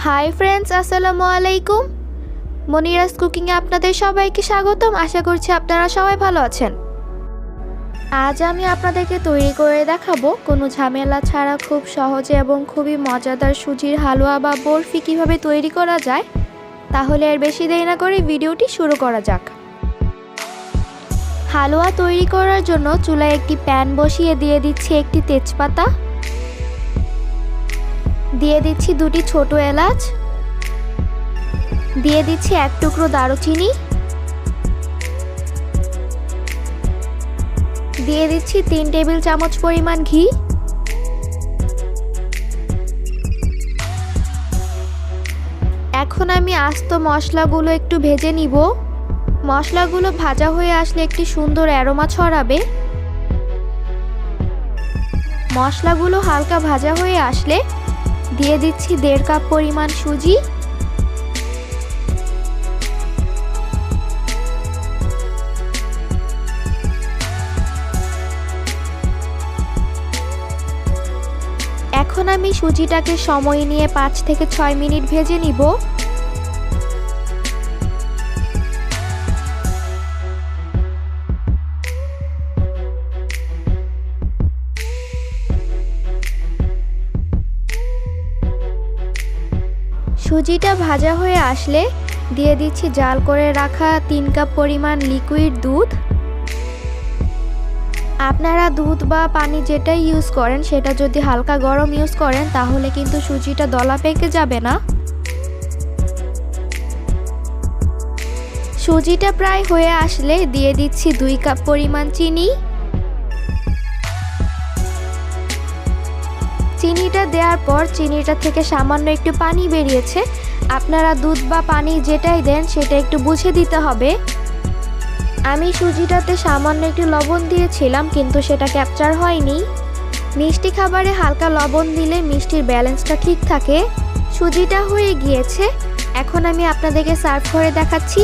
Hi friends, আসসালামু আলাইকুম। মনিরাস কুকিংয়ে আপনাদের সবাইকে স্বাগতম। আশা করছি আপনারা সবাই ভালো আছেন। আজ আমি আপনাদেরকে তৈরি করে দেখাবো কোনো ঝামেলা ছাড়া খুব সহজে এবং খুবই মজাদার সুজির হালুয়া বা বরফি কিভাবে তৈরি করা যায়। তাহলে আর বেশি দেরি না করে ভিডিওটি শুরু করা যাক। হালুয়া তৈরি করার জন্য চুলায় একটি প্যান বসিয়ে দিয়ে দিচ্ছি একটি তেজপাতা, দিয়ে দিচ্ছি দুটি ছোট এলাচ, দিয়ে দিচ্ছি এক টুকরো দারুচিনি, দিয়ে দিচ্ছি 3 টেবিল চামচ পরিমাণ ঘি, এখন আমি আস্ত মশলাগুলো একটু ভেজে নিব। মশলাগুলো ভাজা হয়ে আসলে একটি সুন্দর অ্যারোমা ছড়াবে। মশলাগুলো হালকা ভাজা হয়ে আসলে দিয়ে দিচ্ছি 1.5 কাপ পরিমাণ সুজি, এখন আমি সুজিটাকে সময় নিয়ে 5 থেকে 6 মিনিট ভেজে নিব। সুজিটা ভাজা হয়ে আসলে দিয়ে দিচ্ছি জাল করে রাখা 3 কাপ পরিমাণ লিকুইড দুধ। আপনারা দুধ বা পানি যেটাই ইউজ করেন সেটা যদি হালকা গরম ইউজ করেন তাহলে কিন্তু সুজিটা দলা পেকে যাবে না। সুজিটা প্রায় হয়ে আসলে দিয়ে দিচ্ছি 2 কাপ পরিমাণ চিনি। চিনিটা দেওয়ার পর চিনিটা থেকে সামান্য একটু পানি বেরিয়েছে। আপনারা দুধ বা পানি যেটাই দেন সেটা একটু বুঝে দিতে হবে। আমি সুজিটাতে সামান্য একটু লবণ দিয়েছিলাম কিন্তু সেটা ক্যাপচার হয়নি। মিষ্টি খাবারে হালকা লবণ দিলে মিষ্টির ব্যালেন্সটা ঠিক থাকে। সুজিটা হয়ে গিয়েছে, এখন আমি আপনাদেরকে সার্ভ করে দেখাচ্ছি।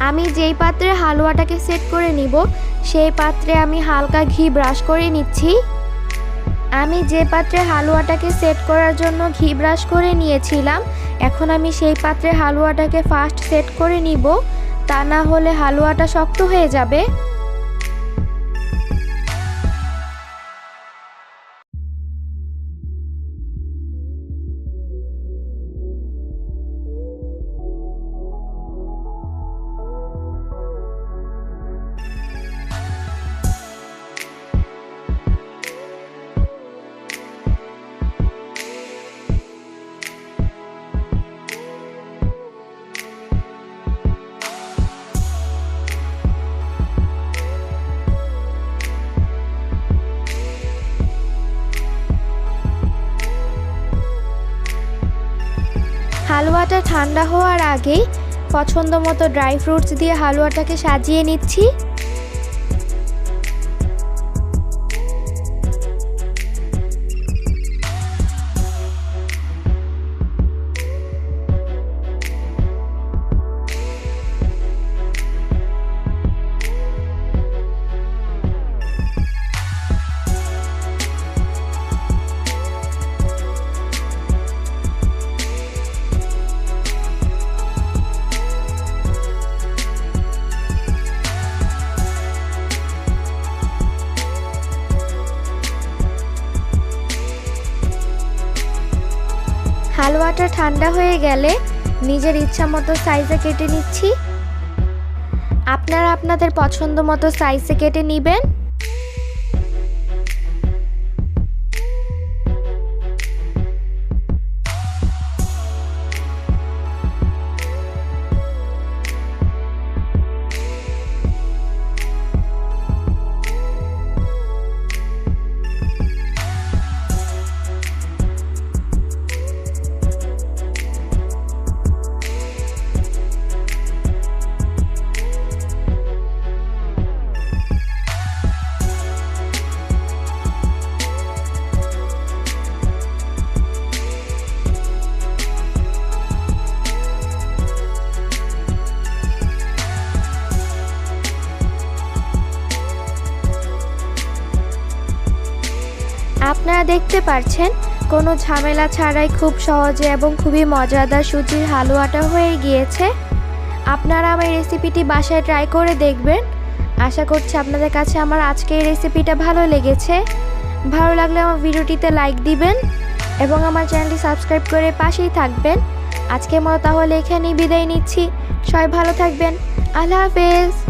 আমি যেই পাত্রে হালুয়াটাকে সেট করে নিব সেই পাত্রে আমি হালকা ঘি ব্রাশ করে নিচ্ছি। আমি যে পাত্রে হালুয়াটাকে সেট করার জন্য ঘি ব্রাশ করে নিয়েছিলাম, এখন আমি সেই পাত্রে হালুয়াটাকে ফার্স্ট সেট করে নিব, তা না হলে হালুয়াটা শক্ত হয়ে যাবে। হালুয়াটা ঠান্ডা হওয়ার আগেই পছন্দ মতো ড্রাই ফ্রুটস দিয়ে হালুয়াটাকে সাজিয়ে নিচ্ছি। হালুয়াটা ঠান্ডা হয়ে গেলে নিজের ইচ্ছা মতো সাইজে কেটে নিচ্ছি। আপনারা আপনাদের পছন্দ মতো সাইজে কেটে নেবেন। আপনারা দেখতে পাচ্ছেন কোনো ঝামেলা ছাড়াই খুব সহজে এবং খুবই মজাদার সুজির হালুয়াটা হয়ে গিয়েছে। আপনারা আমার রেসিপিটি বাসায় ট্রাই করে দেখবেন। আশা করছি আপনাদের কাছে আমার আজকের রেসিপিটা ভালো লেগেছে। ভালো লাগলে আমার ভিডিওটিতে লাইক দিবেন এবং আমার চ্যানেলটি সাবস্ক্রাইব করে পাশেই থাকবেন। আজকের মতো তাহলে এখানেই বিদায় নিচ্ছি। সবাই ভালো থাকবেন। আল্লাহ হাফেজ।